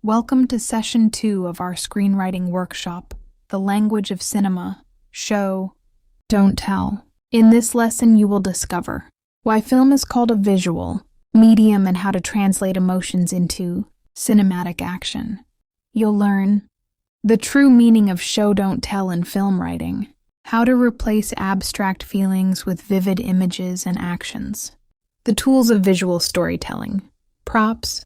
Welcome to Session 2 of our Screenwriting Workshop, The Language of Cinema, Show, Don't Tell. In this lesson, you will discover why film is called a visual medium and how to translate emotions into cinematic action. You'll learn the true meaning of show don't tell in film writing, how to replace abstract feelings with vivid images and actions, the tools of visual storytelling, props,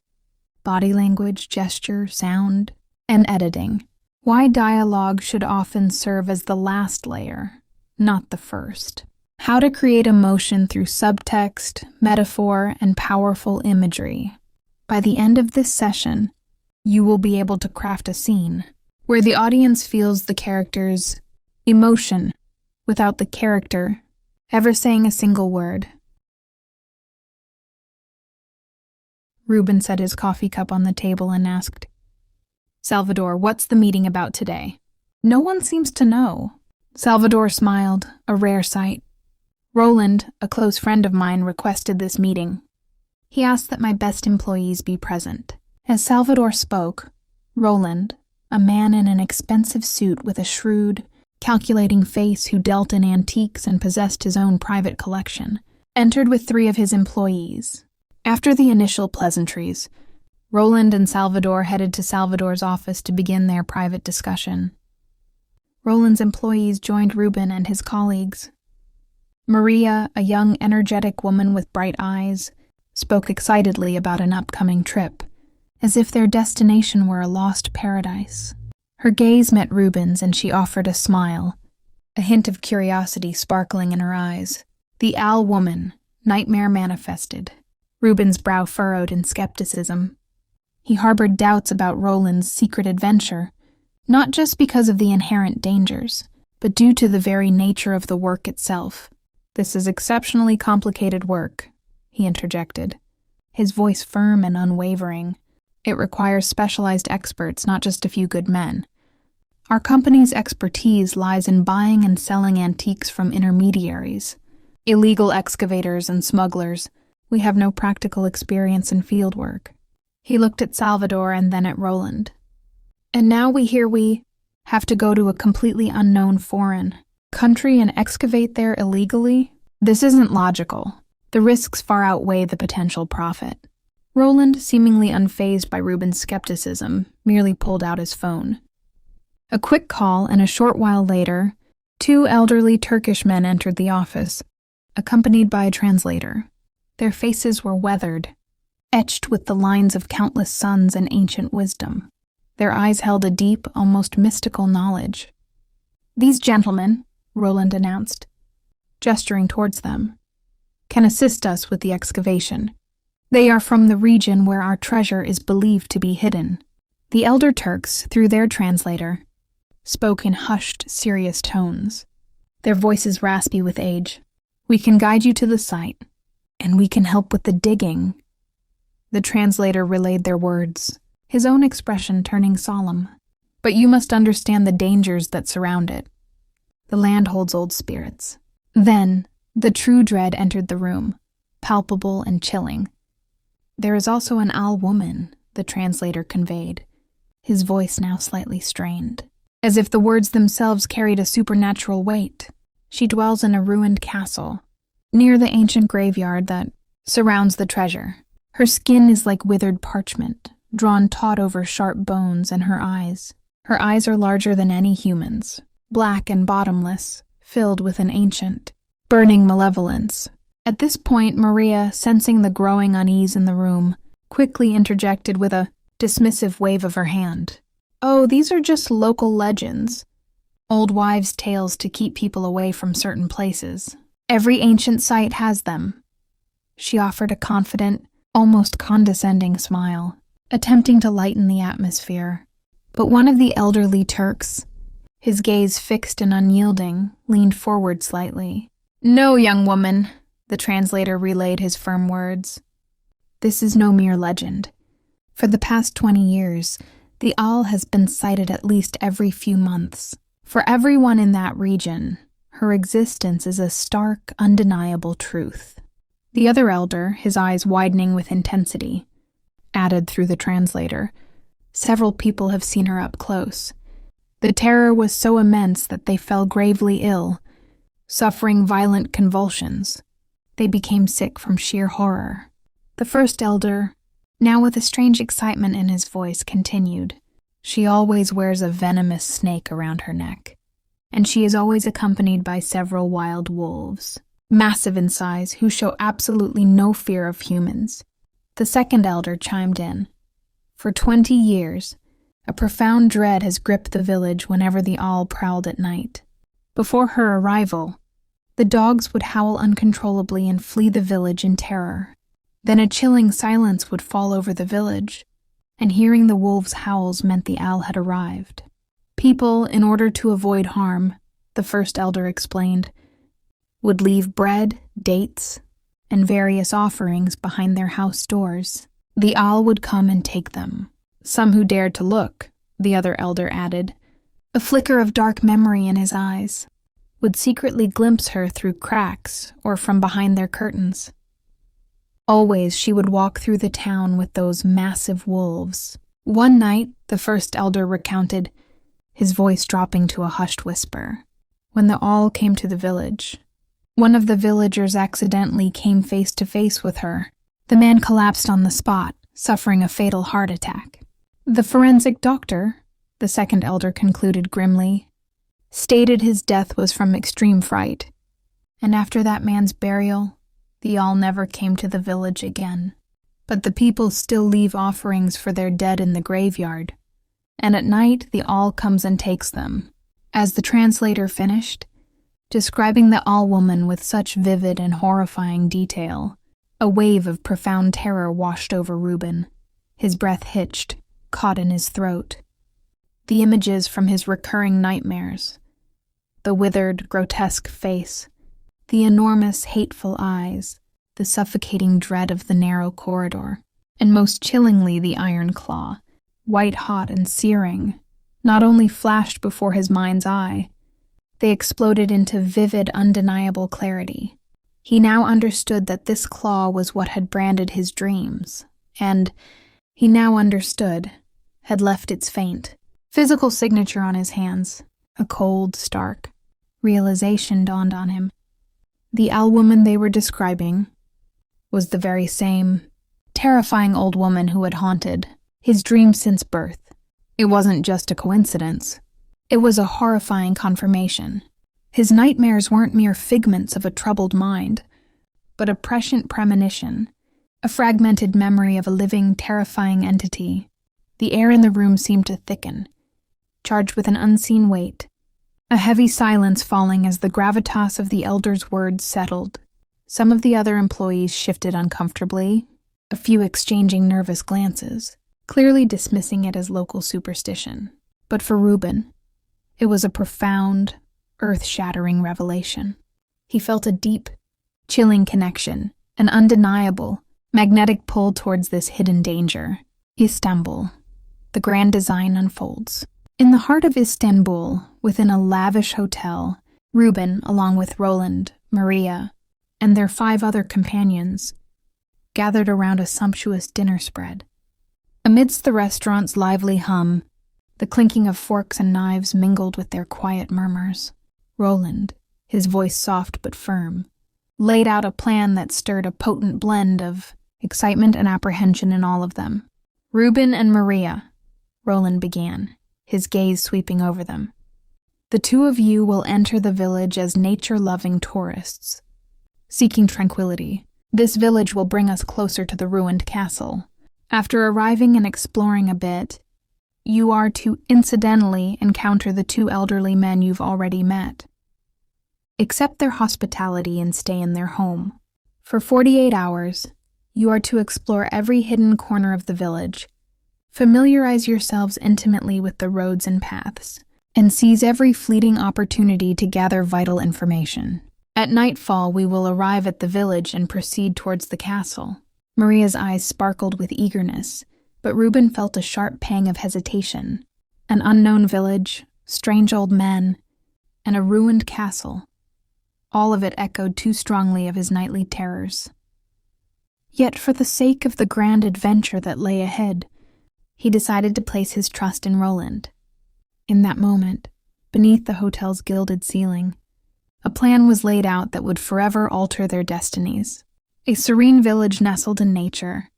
body language, gesture, sound, and editing, why dialogue should often serve as the last layer, not the first, how to create emotion through subtext, metaphor, and powerful imagery. By the end of this session, you will be able to craft a scene where the audience feels the character's emotion without the character ever saying a single word. Ruben set his coffee cup on the table and asked, "Salvador, what's the meeting about today?" "No one seems to know." Salvador smiled, a rare sight. "Roland, a close friend of mine, requested this meeting. He asked that my best employees be present." As Salvador spoke, Roland, a man in an expensive suit with a shrewd, calculating face who dealt in antiques and possessed his own private collection, entered with 3 of his employees. After the initial pleasantries, Roland and Salvador headed to Salvador's office to begin their private discussion. Roland's employees joined Ruben and his colleagues. Maria, a young, energetic woman with bright eyes, spoke excitedly about an upcoming trip, as if their destination were a lost paradise. Her gaze met Ruben's and she offered a smile, a hint of curiosity sparkling in her eyes. The owl woman, nightmare manifested. Ruben's brow furrowed in skepticism. He harbored doubts about Roland's secret adventure, not just because of the inherent dangers, but due to the very nature of the work itself. "This is exceptionally complicated work," he interjected, his voice firm and unwavering. "It requires specialized experts, not just a few good men. Our company's expertise lies in buying and selling antiques from intermediaries, illegal excavators and smugglers. We have no practical experience in field work." He looked at Salvador and then at Roland. "And now we hear we have to go to a completely unknown foreign country and excavate there illegally? This isn't logical. The risks far outweigh the potential profit." Roland, seemingly unfazed by Ruben's skepticism, merely pulled out his phone. A quick call, and a short while later, 2 elderly Turkish men entered the office, accompanied by a translator. Their faces were weathered, etched with the lines of countless suns and ancient wisdom. Their eyes held a deep, almost mystical knowledge. "These gentlemen," Roland announced, gesturing towards them, "can assist us with the excavation. They are from the region where our treasure is believed to be hidden." The elder Turks, through their translator, spoke in hushed, serious tones, their voices raspy with age. "We can guide you to the site, and we can help with the digging." The translator relayed their words, his own expression turning solemn. "But you must understand the dangers that surround it. The land holds old spirits." Then, the true dread entered the room, palpable and chilling. "There is also an owl woman," the translator conveyed, his voice now slightly strained, as if the words themselves carried a supernatural weight. "She dwells in a ruined castle, near the ancient graveyard that surrounds the treasure. Her skin is like withered parchment, drawn taut over sharp bones, and her eyes are larger than any human's, black and bottomless, filled with an ancient, burning malevolence." At this point, Maria, sensing the growing unease in the room, quickly interjected with a dismissive wave of her hand. "Oh, these are just local legends. Old wives' tales to keep people away from certain places. Every ancient site has them." She offered a confident, almost condescending smile, attempting to lighten the atmosphere. But one of the elderly Turks, his gaze fixed and unyielding, leaned forward slightly. "No, young woman," the translator relayed his firm words. "This is no mere legend. For the past 20 years, the owl has been sighted at least every few months. For everyone in that region, her existence is a stark, undeniable truth." The other elder, his eyes widening with intensity, added through the translator, Several people have seen her up close. The terror was so immense that they fell gravely ill, suffering violent convulsions. They became sick from sheer horror. The first elder, now with a strange excitement in his voice, continued. She always wears a venomous snake around her neck, and she is always accompanied by several wild wolves, massive in size, who show absolutely no fear of humans. The second elder chimed in. For 20 years, a profound dread has gripped the village whenever the owl prowled at night. Before her arrival, the dogs would howl uncontrollably and flee the village in terror. Then a chilling silence would fall over the village, and hearing the wolves' howls meant the owl had arrived. People, in order to avoid harm, the first elder explained, would leave bread, dates, and various offerings behind their house doors. The owl would come and take them. Some who dared to look, the other elder added, a flicker of dark memory in his eyes, would secretly glimpse her through cracks or from behind their curtains. Always she would walk through the town with those massive wolves. One night, the first elder recounted, his voice dropping to a hushed whisper, when the owl came to the village. One of the villagers accidentally came face to face with her. The man collapsed on the spot, suffering a fatal heart attack. The forensic doctor, the second elder concluded grimly, stated his death was from extreme fright, and after that man's burial, the owl never came to the village again. But the people still leave offerings for their dead in the graveyard, and at night the owl comes and takes them. As the translator finished, describing the owl woman with such vivid and horrifying detail, a wave of profound terror washed over Reuben. His breath hitched, caught in his throat. The images from his recurring nightmares, the withered, grotesque face, the enormous, hateful eyes, the suffocating dread of the narrow corridor, and most chillingly the iron claw, white-hot and searing, not only flashed before his mind's eye, they exploded into vivid, undeniable clarity. He now understood that this claw was what had branded his dreams, and, he now understood, had left its faint, physical signature on his hands. A cold, stark realization dawned on him. The owl woman they were describing was the very same terrifying old woman who had haunted his dreams since birth. It wasn't just a coincidence. It was a horrifying confirmation. His nightmares weren't mere figments of a troubled mind, but a prescient premonition, a fragmented memory of a living, terrifying entity. The air in the room seemed to thicken, charged with an unseen weight, a heavy silence falling as the gravitas of the elder's words settled. Some of the other employees shifted uncomfortably, a few exchanging nervous glances, clearly dismissing it as local superstition. But for Reuben, it was a profound, earth-shattering revelation. He felt a deep, chilling connection, an undeniable, magnetic pull towards this hidden danger. Istanbul. The grand design unfolds. In the heart of Istanbul, within a lavish hotel, Reuben, along with Roland, Maria, and their 5 other companions, gathered around a sumptuous dinner spread. Amidst the restaurant's lively hum, the clinking of forks and knives mingled with their quiet murmurs. Roland, his voice soft but firm, laid out a plan that stirred a potent blend of excitement and apprehension in all of them. Reuben and Maria, Roland began, his gaze sweeping over them. The 2 of you will enter the village as nature-loving tourists, seeking tranquility. This village will bring us closer to the ruined castle. After arriving and exploring a bit, you are to incidentally encounter the 2 elderly men you've already met. Accept their hospitality and stay in their home. For 48 hours, you are to explore every hidden corner of the village, familiarize yourselves intimately with the roads and paths, and seize every fleeting opportunity to gather vital information. At nightfall, we will arrive at the village and proceed towards the castle. Maria's eyes sparkled with eagerness, but Reuben felt a sharp pang of hesitation. An unknown village, strange old men, and a ruined castle. All of it echoed too strongly of his nightly terrors. Yet for the sake of the grand adventure that lay ahead, he decided to place his trust in Roland. In that moment, beneath the hotel's gilded ceiling, a plan was laid out that would forever alter their destinies. A serene village nestled in nature,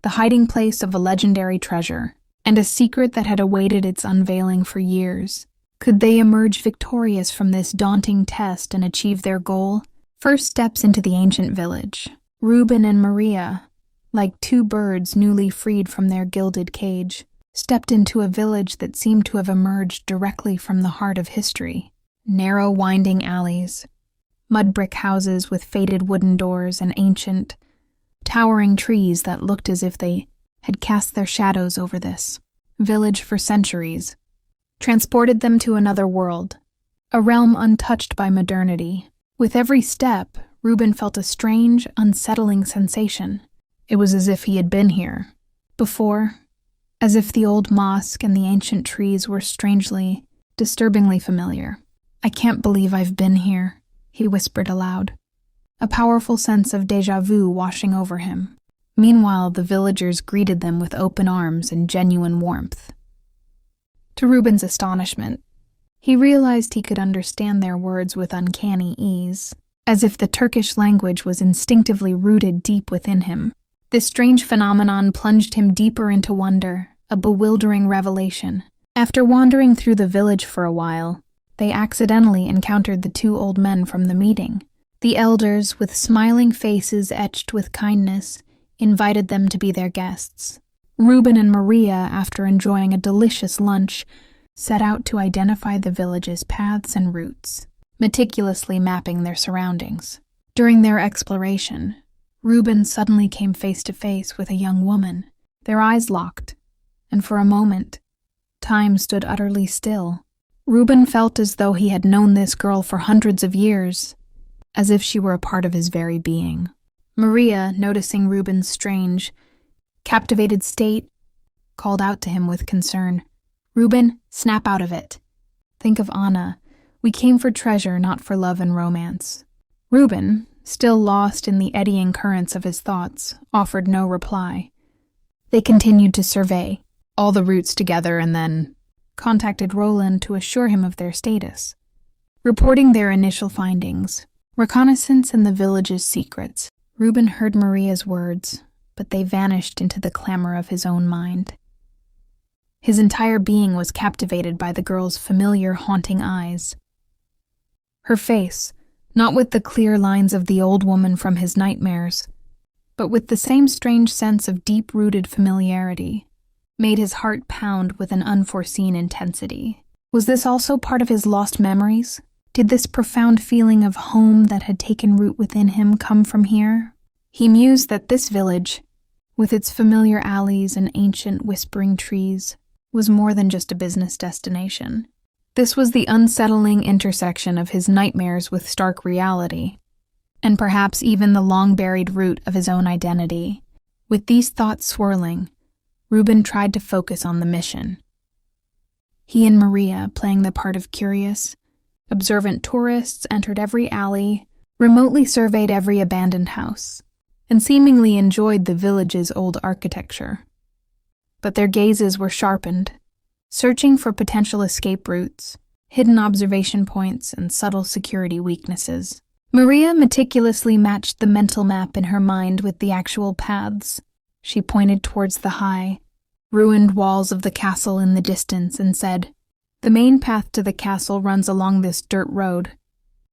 the hiding place of a legendary treasure, and a secret that had awaited its unveiling for years. Could they emerge victorious from this daunting test and achieve their goal? First steps into the ancient village. Reuben and Maria, like two birds newly freed from their gilded cage, stepped into a village that seemed to have emerged directly from the heart of history. Narrow, winding alleys, mud brick houses with faded wooden doors and ancient, towering trees that looked as if they had cast their shadows over this village for centuries, transported them to another world, a realm untouched by modernity. With every step, Reuben felt a strange, unsettling sensation. It was as if he had been here before, as if the old mosque and the ancient trees were strangely, disturbingly familiar. "I can't believe I've been here," he whispered aloud, a powerful sense of déjà vu washing over him. Meanwhile, the villagers greeted them with open arms and genuine warmth. To Reuben's astonishment, he realized he could understand their words with uncanny ease, as if the Turkish language was instinctively rooted deep within him. This strange phenomenon plunged him deeper into wonder, a bewildering revelation. After wandering through the village for a while, they accidentally encountered the two old men from the meeting. The elders, with smiling faces etched with kindness, invited them to be their guests. Reuben and Maria, after enjoying a delicious lunch, set out to identify the village's paths and routes, meticulously mapping their surroundings. During their exploration, Reuben suddenly came face to face with a young woman. Their eyes locked, and for a moment, time stood utterly still. Reuben felt as though he had known this girl for hundreds of years, as if she were a part of his very being. Maria, noticing Reuben's strange, captivated state, called out to him with concern. "Reuben, snap out of it. Think of Anna. We came for treasure, not for love and romance." Reuben, still lost in the eddying currents of his thoughts, offered no reply. They continued to survey all the routes together and then contacted Roland to assure him of their status. Reporting their initial findings, reconnaissance and the village's secrets, Reuben heard Maria's words, but they vanished into the clamor of his own mind. His entire being was captivated by the girl's familiar, haunting eyes. Her face, not with the clear lines of the old woman from his nightmares, but with the same strange sense of deep-rooted familiarity, made his heart pound with an unforeseen intensity. Was this also part of his lost memories? Did this profound feeling of home that had taken root within him come from here? He mused that this village, with its familiar alleys and ancient whispering trees, was more than just a business destination. This was the unsettling intersection of his nightmares with stark reality, and perhaps even the long-buried root of his own identity. With these thoughts swirling, Reuben tried to focus on the mission. He and Maria, playing the part of curious, observant tourists, entered every alley, remotely surveyed every abandoned house, and seemingly enjoyed the village's old architecture. But their gazes were sharpened, searching for potential escape routes, hidden observation points, and subtle security weaknesses. Maria meticulously matched the mental map in her mind with the actual paths. She pointed towards the high, ruined walls of the castle in the distance and said, "The main path to the castle runs along this dirt road,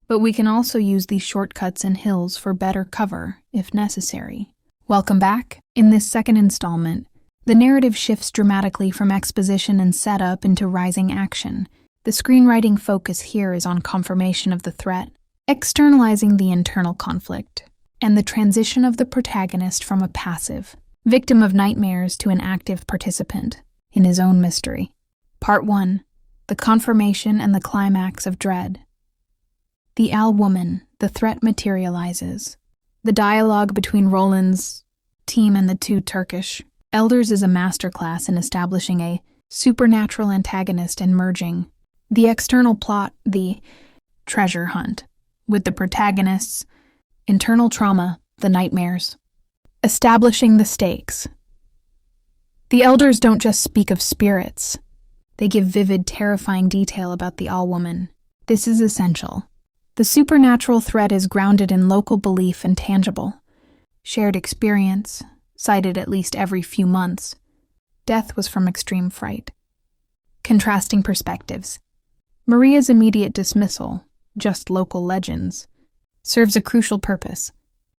but we can also use these shortcuts and hills for better cover, if necessary." Welcome back. In this second installment, the narrative shifts dramatically from exposition and setup into rising action. The screenwriting focus here is on confirmation of the threat, externalizing the internal conflict, and the transition of the protagonist from a passive, victim of nightmares to an active participant in his own mystery. Part 1. The confirmation and the climax of dread. The owl woman, the threat materializes. The dialogue between Roland's team and the two Turkish elders is a masterclass in establishing a supernatural antagonist and merging the external plot, the treasure hunt, with the protagonist's internal trauma, the nightmares. Establishing the stakes. The elders don't just speak of spirits. They give vivid, terrifying detail about the All-Woman. This is essential. The supernatural threat is grounded in local belief and tangible, shared experience, cited at least every few months. Death was from extreme fright. Contrasting perspectives. Maria's immediate dismissal, just local legends, serves a crucial purpose.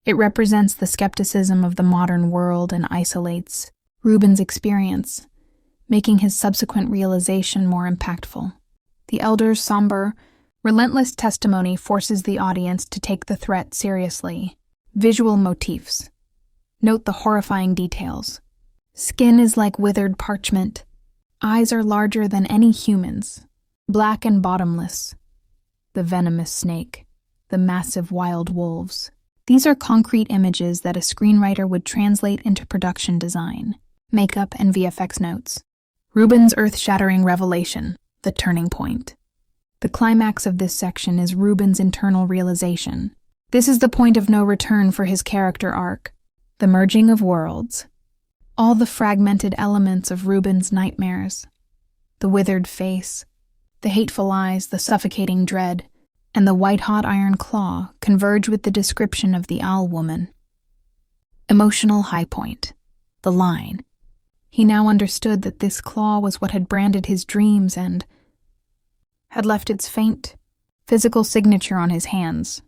It represents the skepticism of the modern world and isolates Reuben's experience, making his subsequent realization more impactful. The elder's somber, relentless testimony forces the audience to take the threat seriously. Visual motifs. Note the horrifying details. Skin is like withered parchment. Eyes are larger than any human's, black and bottomless. The venomous snake, the massive wild wolves. These are concrete images that a screenwriter would translate into production design, makeup, and VFX notes. Reuben's earth-shattering revelation, the turning point. The climax of this section is Reuben's internal realization. This is the point of no return for his character arc, the merging of worlds. All the fragmented elements of Reuben's nightmares, the withered face, the hateful eyes, the suffocating dread, and the white-hot iron claw converge with the description of the All-Woman. Emotional high point, the line. He now understood that this claw was what had branded his dreams and had left its faint, physical signature on his hands,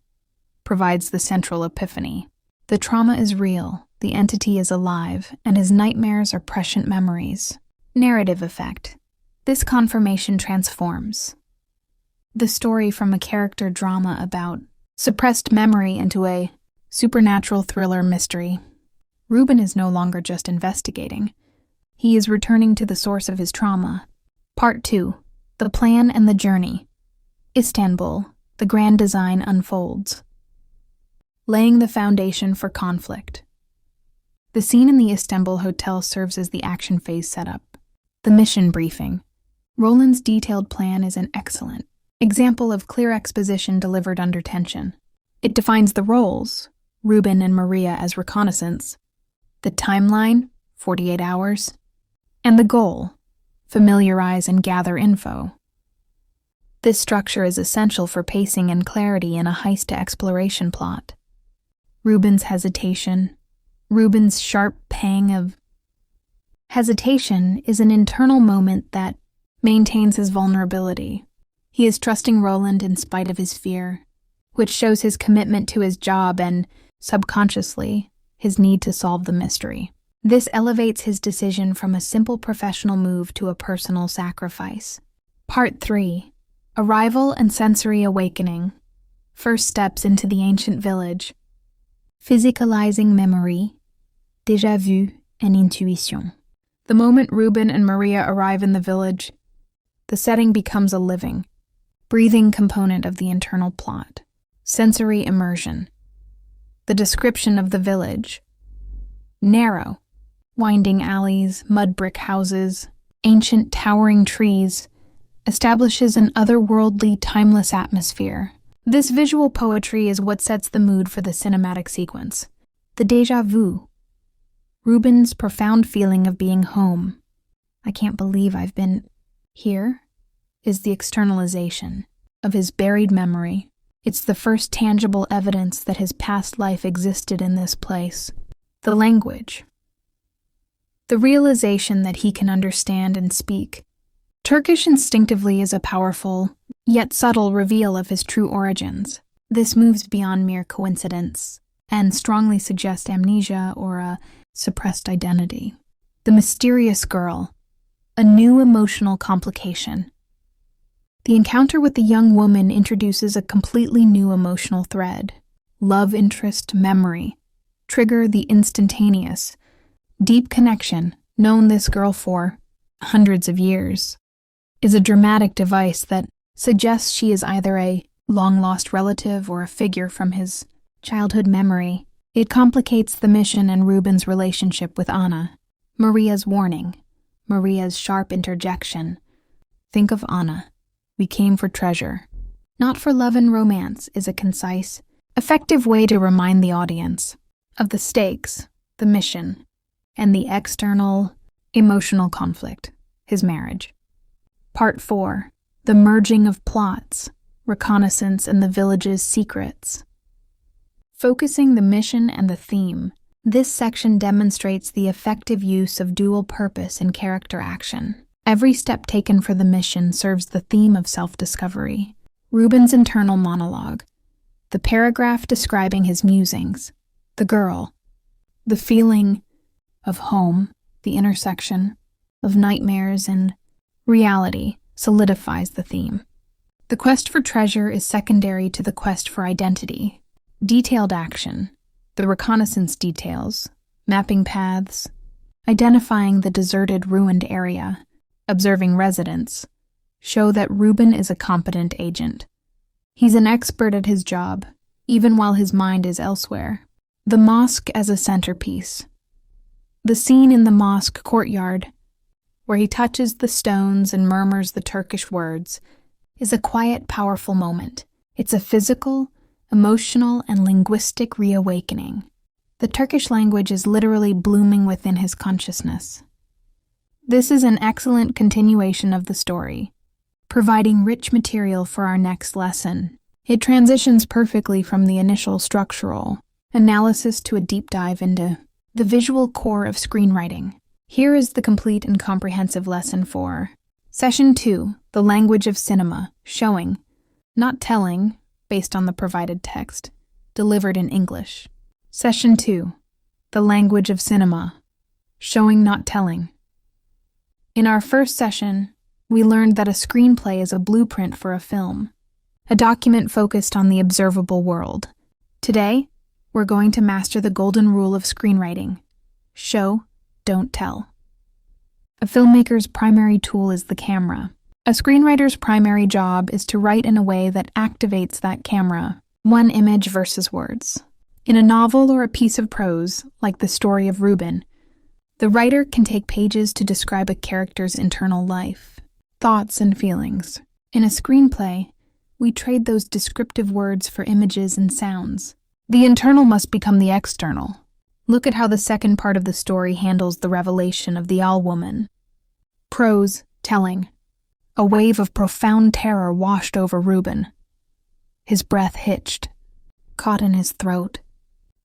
provides the central epiphany. The trauma is real, the entity is alive, and his nightmares are prescient memories. Narrative effect. This confirmation transforms the story from a character drama about suppressed memory into a supernatural thriller mystery. Reuben is no longer just investigating. He is returning to the source of his trauma. Part 2. The plan and the journey. Istanbul, the grand design unfolds. Laying the foundation for conflict. The scene in the Istanbul hotel serves as the action phase setup. The mission briefing. Roland's detailed plan is an excellent example of clear exposition delivered under tension. It defines the roles, Reuben and Maria as reconnaissance, the timeline, 48 hours, and the goal, familiarize and gather info. This structure is essential for pacing and clarity in a heist-to-exploration plot. Reuben's hesitation, Reuben's sharp pang of hesitation is an internal moment that maintains his vulnerability. He is trusting Roland in spite of his fear, which shows his commitment to his job and, subconsciously, his need to solve the mystery. This elevates his decision from a simple professional move to a personal sacrifice. Part 3. Arrival and sensory awakening. First steps into the ancient village. Physicalizing memory, déjà vu, and intuition. The moment Reuben and Maria arrive in the village, the setting becomes a living, breathing component of the internal plot. Sensory immersion. The description of the village. Narrow, winding alleys, mud brick houses, ancient towering trees, establishes an otherworldly, timeless atmosphere. This visual poetry is what sets the mood for the cinematic sequence. The déjà vu. Reuben's profound feeling of being home. I can't believe I've been here, is the externalization of his buried memory. It's the first tangible evidence that his past life existed in this place. The language. The realization that he can understand and speak. Turkish instinctively is a powerful, yet subtle reveal of his true origins. This moves beyond mere coincidence and strongly suggests amnesia or a suppressed identity. The mysterious girl. A new emotional complication. The encounter with the young woman introduces a completely new emotional thread. Love interest, memory. Trigger the instantaneous. Deep connection, known this girl for hundreds of years, is a dramatic device that suggests she is either a long-lost relative or a figure from his childhood memory. It complicates the mission and Reuben's relationship with Anna. Maria's warning. Maria's sharp interjection. Think of Anna. We came for treasure, not for love and romance, is a concise, effective way to remind the audience of the stakes, the mission, and the external, Emotional conflict, his marriage. Part 4, the merging of plots, reconnaissance and the village's secrets. Focusing the mission and the theme, this section demonstrates the effective use of dual purpose in character action. Every step taken for the mission serves the theme of self-discovery. Reuben's internal monologue, the paragraph describing his musings, the girl, the feeling of home, the intersection of nightmares and reality solidifies the theme. The quest for treasure is secondary to the quest for identity. Detailed action, the reconnaissance details, mapping paths, identifying the deserted, ruined area, observing residents, show that Reuben is a competent agent. He's an expert at his job, even while his mind is elsewhere. The mosque as a centerpiece. The scene in the mosque courtyard, where he touches the stones and murmurs the Turkish words, is a quiet, powerful moment. It's a physical, emotional, and linguistic reawakening. The Turkish language is literally blooming within his consciousness. This is an excellent continuation of the story, providing rich material for our next lesson. It transitions perfectly from the initial structural analysis to a deep dive into the visual core of screenwriting. Here is the complete and comprehensive lesson for Session 2, the language of cinema, showing, not telling, based on the provided text, delivered in English. Session 2, the language of cinema, showing, not telling. In our first session, we learned that a screenplay is a blueprint for a film, a document focused on the observable world. Today, we're going to master the golden rule of screenwriting: show, don't tell. A filmmaker's primary tool is the camera. A screenwriter's primary job is to write in a way that activates that camera, one image versus words. In a novel or a piece of prose, like the story of Reuben, the writer can take pages to describe a character's internal life, thoughts, and feelings. In a screenplay, we trade those descriptive words for images and sounds. The internal must become the external. Look at how the second part of the story handles the revelation of the owl woman. Prose, telling. A wave of profound terror washed over Reuben. His breath hitched, caught in his throat.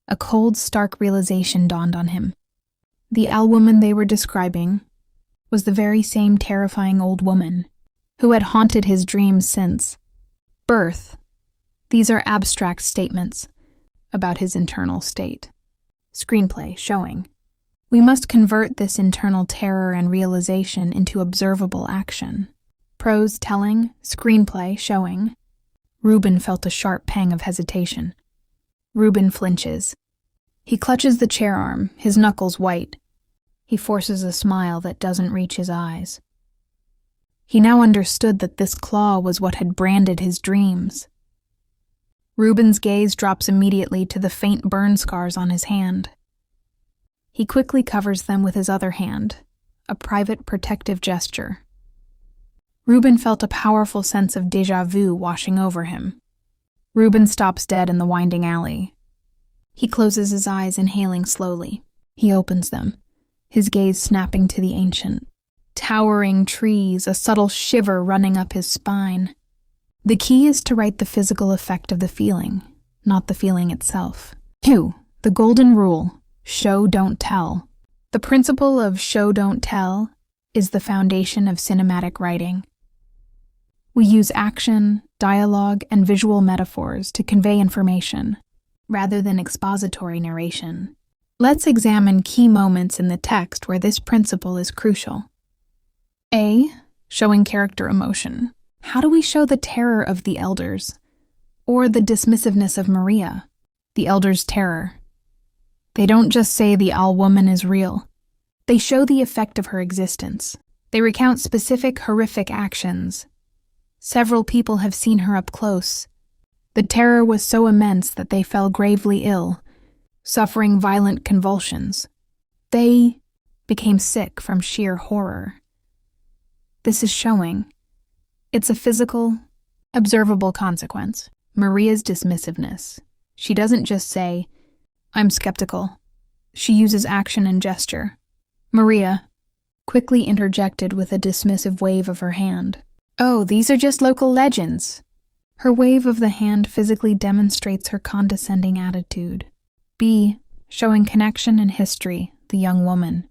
A cold, stark realization dawned on him. The owl woman they were describing was the very same terrifying old woman who had haunted his dreams since birth. These are abstract statements about his internal state. Screenplay, showing. We must convert this internal terror and realization into observable action. Prose, telling. Screenplay, showing. Reuben felt a sharp pang of hesitation. Reuben flinches. He clutches the chair arm, his knuckles white. He forces a smile that doesn't reach his eyes. He now understood that this claw was what had branded his dreams. Reuben's gaze drops immediately to the faint burn scars on his hand. He quickly covers them with his other hand, a private protective gesture. Reuben felt a powerful sense of déjà vu washing over him. Reuben stops dead in the winding alley. He closes his eyes, inhaling slowly. He opens them, his gaze snapping to the ancient, towering trees, a subtle shiver running up his spine. The key is to write the physical effect of the feeling, not the feeling itself. 2. The golden rule: show, don't tell. The principle of show, don't tell is the foundation of cinematic writing. We use action, dialogue, and visual metaphors to convey information, rather than expository narration. Let's examine key moments in the text where this principle is crucial. A. Showing character emotion. How do we show the terror of the elders, or the dismissiveness of Maria, the elders' terror? They don't just say the owl woman is real. They show the effect of her existence. They recount specific horrific actions. Several people have seen her up close. The terror was so immense that they fell gravely ill, suffering violent convulsions. They became sick from sheer horror. This is showing. It's a physical, observable consequence. Maria's dismissiveness. She doesn't just say, "I'm skeptical." She uses action and gesture. "Maria, quickly interjected with a dismissive wave of her hand. "Oh, these are just local legends." Her wave of the hand physically demonstrates her condescending attitude. B. Showing connection and history, the young woman.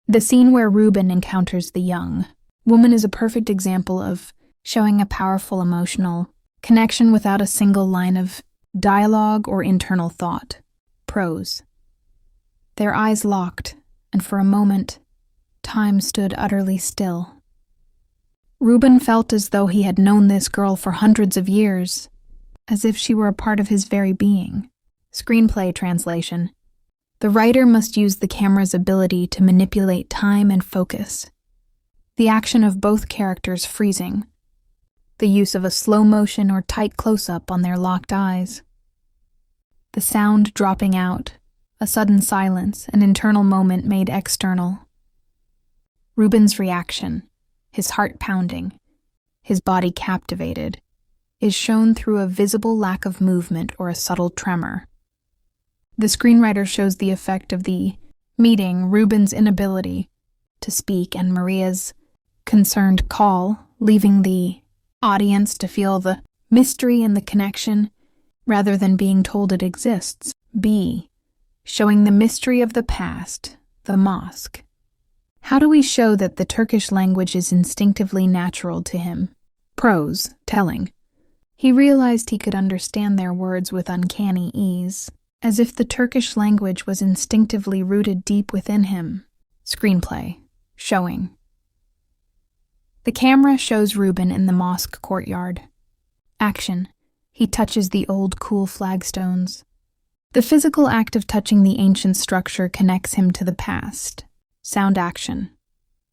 The scene where Reuben encounters the young woman is a perfect example of showing a powerful emotional connection without a single line of dialogue or internal thought. Prose. Their eyes locked, and for a moment, time stood utterly still. Reuben felt as though he had known this girl for hundreds of years, as if she were a part of his very being. Screenplay translation. The writer must use the camera's ability to manipulate time and focus. The action of both characters freezing. The use of a slow motion or tight close-up on their locked eyes. The sound dropping out, a sudden silence, an internal moment made external. Reuben's reaction, his heart pounding, his body captivated, is shown through a visible lack of movement or a subtle tremor. The screenwriter shows the effect of the meeting, Reuben's inability to speak and Maria's concerned call, leaving the audience to feel the mystery and the connection rather than being told it exists. B. Showing the mystery of the past, the mosque. How do we show that the Turkish language is instinctively natural to him? Prose, telling. He realized he could understand their words with uncanny ease, as if the Turkish language was instinctively rooted deep within him. Screenplay, showing. The camera shows Reuben in the mosque courtyard. Action. He touches the old cool flagstones. The physical act of touching the ancient structure connects him to the past. Sound action.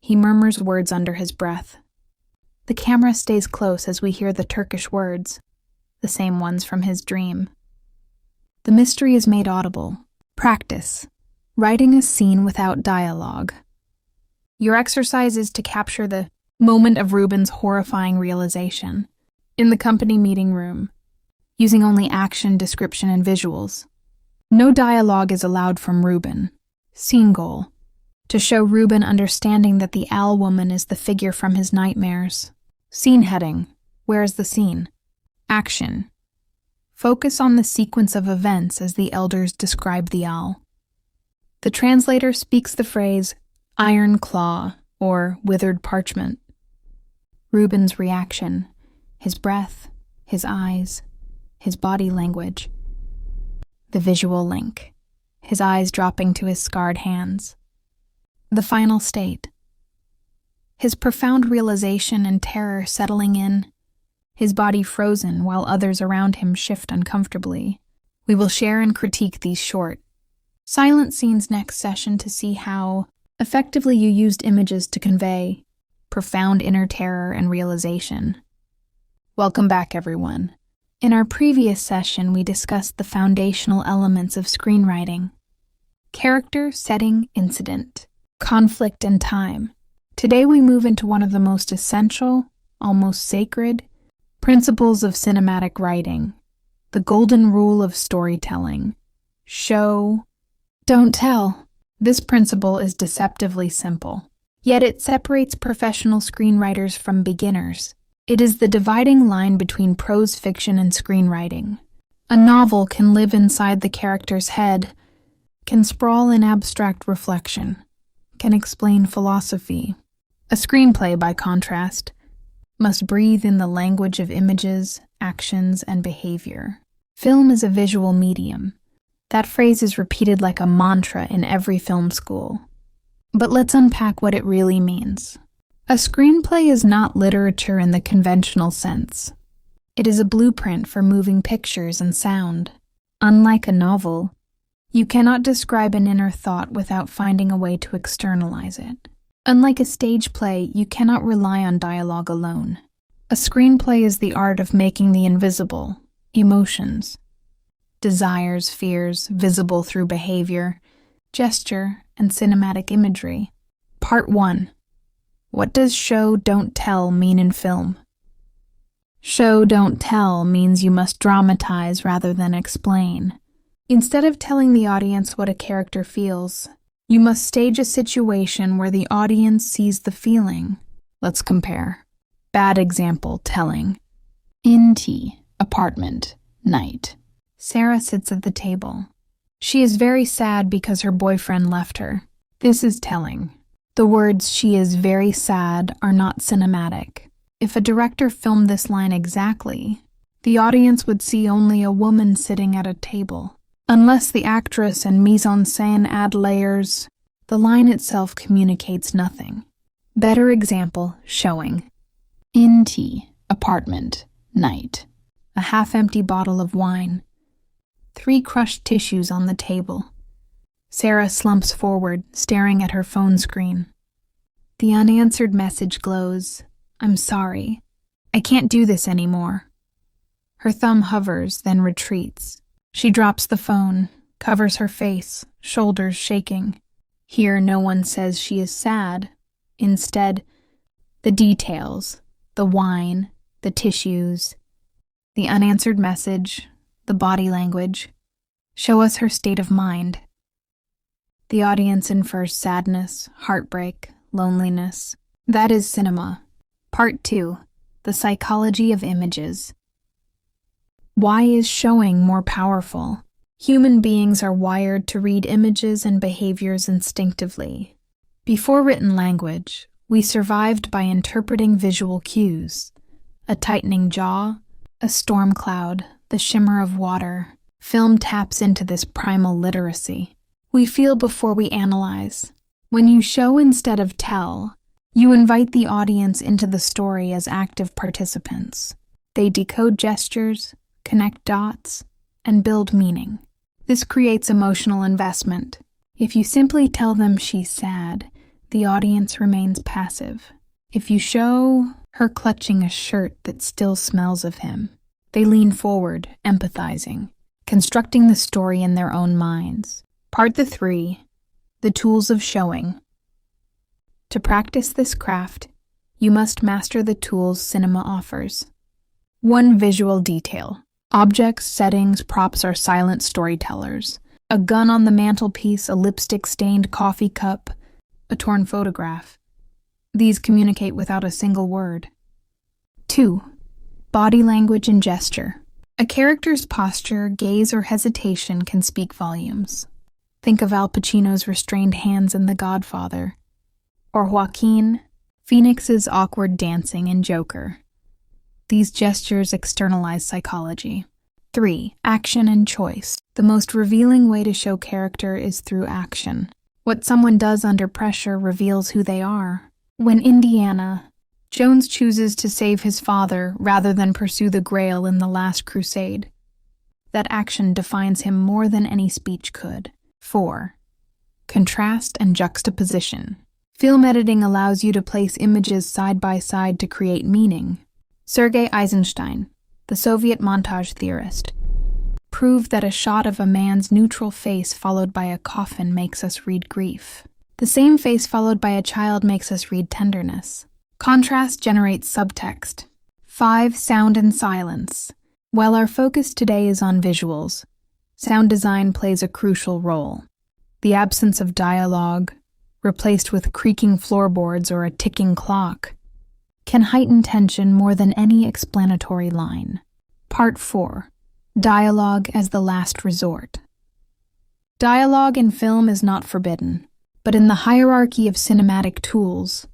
He murmurs words under his breath. The camera stays close as we hear the Turkish words, the same ones from his dream. The mystery is made audible. Practice. Writing a scene without dialogue. Your exercise is to capture the moment of Reuben's horrifying realization in the company meeting room, using only action, description, and visuals. No dialogue is allowed from Reuben. Scene goal. To show Reuben understanding that the owl woman is the figure from his nightmares. Scene heading. Where is the scene? Action. Focus on the sequence of events as the elders describe the owl. The translator speaks the phrase, iron claw, or withered parchment. Reuben's reaction, his breath, his eyes, his body language. The visual link, his eyes dropping to his scarred hands. The final state. His profound realization and terror settling in, his body frozen while others around him shift uncomfortably. We will share and critique these short, silent scenes next session to see how effectively you used images to convey profound inner terror and realization. Welcome back, everyone. In our previous session, we discussed the foundational elements of screenwriting: character, setting, incident, conflict, and time. Today we move into one of the most essential, almost sacred, principles of cinematic writing, the golden rule of storytelling. Show, don't tell. This principle is deceptively simple, yet it separates professional screenwriters from beginners. It is the dividing line between prose fiction and screenwriting. A novel can live inside the character's head, can sprawl in abstract reflection, can explain philosophy. A screenplay, by contrast, must breathe in the language of images, actions, and behavior. Film is a visual medium. That phrase is repeated like a mantra in every film school. But let's unpack what it really means. A screenplay is not literature in the conventional sense. It is a blueprint for moving pictures and sound. Unlike a novel, you cannot describe an inner thought without finding a way to externalize it. Unlike a stage play, you cannot rely on dialogue alone. A screenplay is the art of making the invisible, emotions, desires, fears, visible through behavior, gesture, and cinematic imagery. Part 1. What does show, don't tell mean in film? Show, don't tell means you must dramatize rather than explain. Instead of telling the audience what a character feels, You must stage a situation where the audience sees the feeling. Let's compare. Bad example, telling. In tea, apartment, night. Sarah sits at the table. She is very sad because her boyfriend left her. This is telling. The words "she is very sad" are not cinematic. If a director filmed this line exactly, the audience would see only a woman sitting at a table. Unless the actress and mise-en-scène add layers, the line itself communicates nothing. Better example, showing. In tea, apartment, night. A half-empty bottle of wine. 3 crushed tissues on the table. Sarah slumps forward, staring at her phone screen. The unanswered message glows. I'm sorry. I can't do this anymore. Her thumb hovers, then retreats. She drops the phone, covers her face, shoulders shaking. Here no one says she is sad. Instead, the details, the wine, the tissues, the unanswered message, the body language, show us her state of mind. The audience infers sadness, heartbreak, loneliness. That is cinema. Part 2. The psychology of images. Why is showing more powerful? Human beings are wired to read images and behaviors instinctively. Before written language, we survived by interpreting visual cues. A tightening jaw, a storm cloud, the shimmer of water. Film taps into this primal literacy. We feel before we analyze. When you show instead of tell, you invite the audience into the story as active participants. They decode gestures, connect dots, and build meaning. This creates emotional investment. If you simply tell them she's sad, the audience remains passive. If you show her clutching a shirt that still smells of him, they lean forward, empathizing, constructing the story in their own minds. Part 3. The tools of showing. To practice this craft, you must master the tools cinema offers. 1. Visual detail. Objects, settings, props are silent storytellers. A gun on the mantelpiece, a lipstick-stained coffee cup, a torn photograph. These communicate without a single word. 2. Body language and gesture. A character's posture, gaze, or hesitation can speak volumes. Think of Al Pacino's restrained hands in The Godfather, or Joaquin Phoenix's awkward dancing in Joker. These gestures externalize psychology. 3. Action and choice. The most revealing way to show character is through action. What someone does under pressure reveals who they are. When Indiana Jones chooses to save his father rather than pursue the Grail in The Last Crusade, that action defines him more than any speech could. 4. Contrast and juxtaposition. Film editing allows you to place images side by side to create meaning. Sergei Eisenstein, the Soviet montage theorist, proved that a shot of a man's neutral face followed by a coffin makes us read grief. The same face followed by a child makes us read tenderness. Contrast generates subtext. 5. Sound and silence. While our focus today is on visuals, sound design plays a crucial role. The absence of dialogue, replaced with creaking floorboards or a ticking clock, can heighten tension more than any explanatory line. Part 4. Dialogue as the last resort. Dialogue in film is not forbidden, but in the hierarchy of cinematic tools,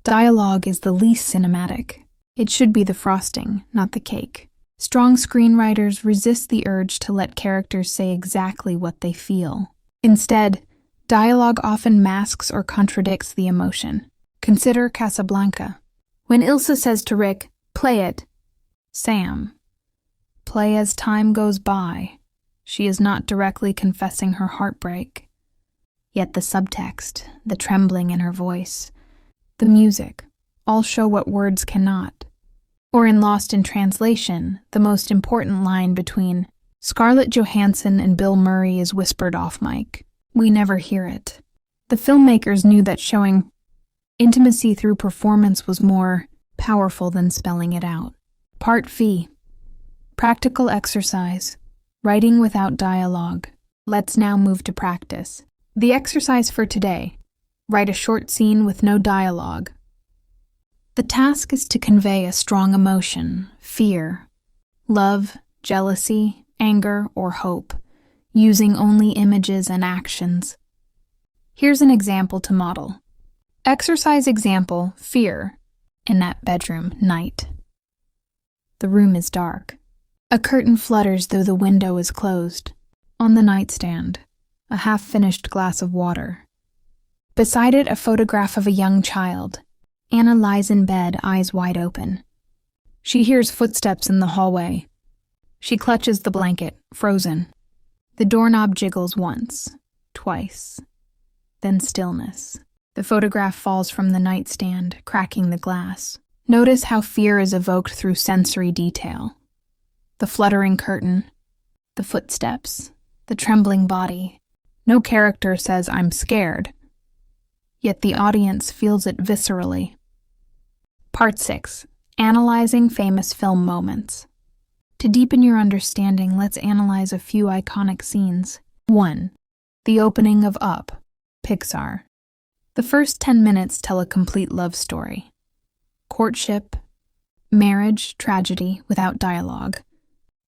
dialogue is the least cinematic. It should be the frosting, not the cake. Strong screenwriters resist the urge to let characters say exactly what they feel. Instead, dialogue often masks or contradicts the emotion. Consider Casablanca. When Ilsa says to Rick, "Play it," Sam, "Play as time goes by," she is not directly confessing her heartbreak. Yet the subtext, the trembling in her voice, the music, all show what words cannot. Or in Lost in Translation, the most important line between Scarlett Johansson and Bill Murray is whispered off mic. We never hear it. The filmmakers knew that showing intimacy through performance was more powerful than spelling it out. Part V. Practical exercise. Writing without dialogue. Let's now move to practice. The exercise for today: write a short scene with no dialogue. The task is to convey a strong emotion, fear, love, jealousy, anger, or hope, using only images and actions. Here's an example to model. Exercise example, fear. In that bedroom, night. The room is dark. A curtain flutters though the window is closed. On the nightstand, a half-finished glass of water. Beside it, a photograph of a young child. Anna lies in bed, eyes wide open. She hears footsteps in the hallway. She clutches the blanket, frozen. The doorknob jiggles once, twice. Then stillness. The photograph falls from the nightstand, cracking the glass. Notice how fear is evoked through sensory detail. The fluttering curtain, the footsteps, the trembling body. No character says, "I'm scared." Yet the audience feels it viscerally. Part 6. Analyzing famous film moments. To deepen your understanding, let's analyze a few iconic scenes. 1. The opening of Up, Pixar. The first 10 minutes tell a complete love story. Courtship, marriage, tragedy, without dialogue.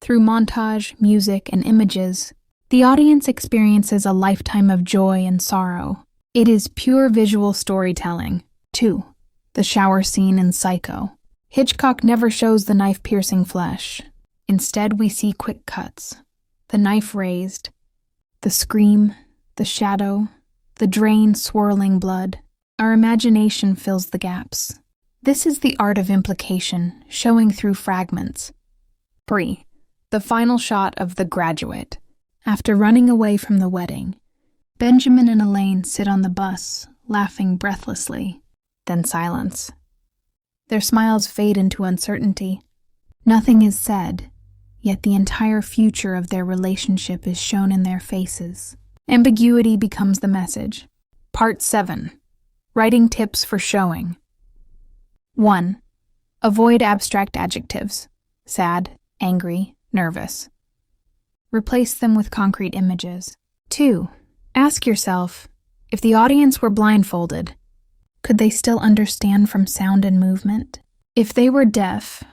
Through montage, music, and images, the audience experiences a lifetime of joy and sorrow. It is pure visual storytelling. 2. The shower scene in Psycho. Hitchcock never shows the knife-piercing flesh. Instead, we see quick cuts. The knife raised, the scream, the shadow, the drain swirling blood. Our imagination fills the gaps. This is the art of implication, showing through fragments. 3. The final shot of The Graduate. After running away from the wedding, Benjamin and Elaine sit on the bus, laughing breathlessly. Then silence. Their smiles fade into uncertainty. Nothing is said, yet the entire future of their relationship is shown in their faces. Ambiguity becomes the message. Part 7. Writing tips for showing. 1. Avoid abstract adjectives. Sad, angry, nervous. Replace them with concrete images. 2. Ask yourself, if the audience were blindfolded, could they still understand from sound and movement? If they were deaf,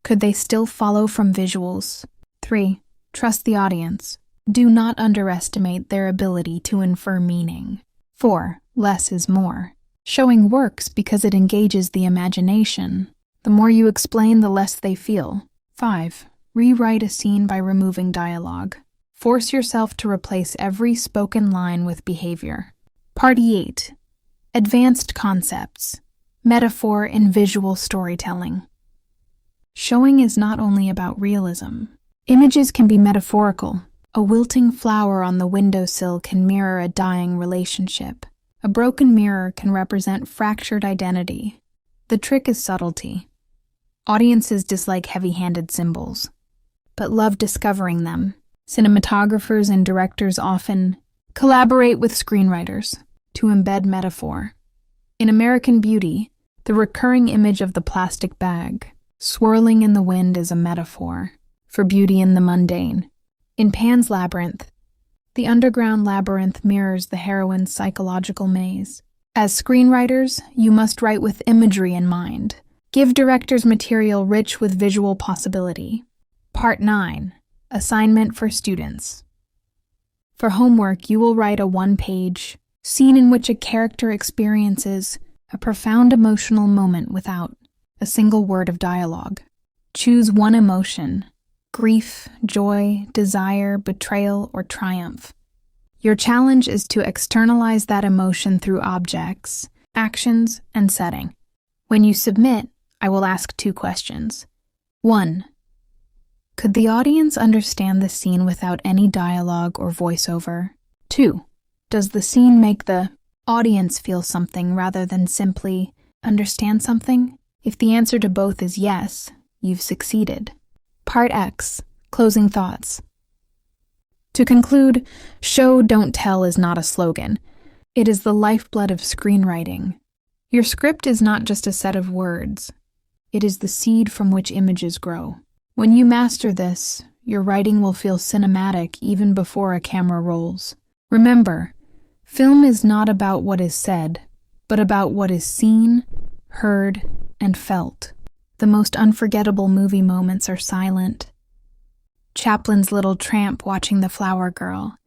could they still follow from visuals? 3. Trust the audience. Do not underestimate their ability to infer meaning. 4. Less is more. Showing works because it engages the imagination. The more you explain, the less they feel. 5. Rewrite a scene by removing dialogue. Force yourself to replace every spoken line with behavior. Part 8. Advanced concepts. Metaphor in visual storytelling. Showing is not only about realism. Images can be metaphorical. A wilting flower on the windowsill can mirror a dying relationship. A broken mirror can represent fractured identity. The trick is subtlety. Audiences dislike heavy-handed symbols, but love discovering them. Cinematographers and directors often collaborate with screenwriters to embed metaphor. In American Beauty, the recurring image of the plastic bag swirling in the wind is a metaphor for beauty in the mundane. In Pan's Labyrinth, the underground labyrinth mirrors the heroine's psychological maze. As screenwriters, you must write with imagery in mind. Give directors material rich with visual possibility. Part 9. Assignment for students. For homework, you will write a one-page scene in which a character experiences a profound emotional moment without a single word of dialogue. Choose one emotion: grief, joy, desire, betrayal, or triumph. Your challenge is to externalize that emotion through objects, actions, and setting. When you submit, I will ask 2 questions. 1. Could the audience understand the scene without any dialogue or voiceover? 2. Does the scene make the audience feel something rather than simply understand something? If the answer to both is yes, you've succeeded. Part X. Closing thoughts. To conclude, show, don't tell is not a slogan. It is the lifeblood of screenwriting. Your script is not just a set of words. It is the seed from which images grow. When you master this, your writing will feel cinematic even before a camera rolls. Remember, Film is not about what is said, but about what is seen, heard, and felt. The most unforgettable movie moments are silent. Chaplin's little tramp watching the flower girl.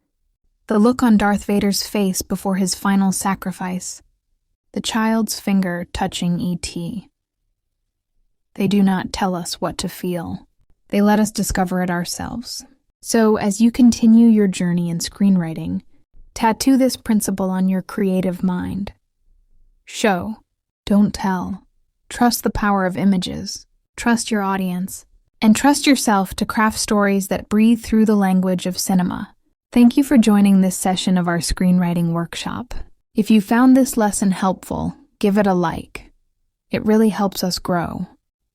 The look on Darth Vader's face before his final sacrifice. The child's finger touching E.T. They do not tell us what to feel. They let us discover it ourselves. So, as you continue your journey in screenwriting, tattoo this principle on your creative mind. Show, don't tell. Trust the power of images. Trust your audience. And trust yourself to craft stories that breathe through the language of cinema. Thank you for joining this session of our screenwriting workshop. If you found this lesson helpful, give it a like. It really helps us grow.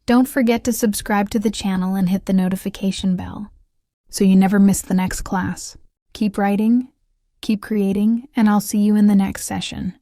Don't forget to subscribe to the channel and hit the notification bell so you never miss the next class. Keep writing, keep creating, and I'll see you in the next session.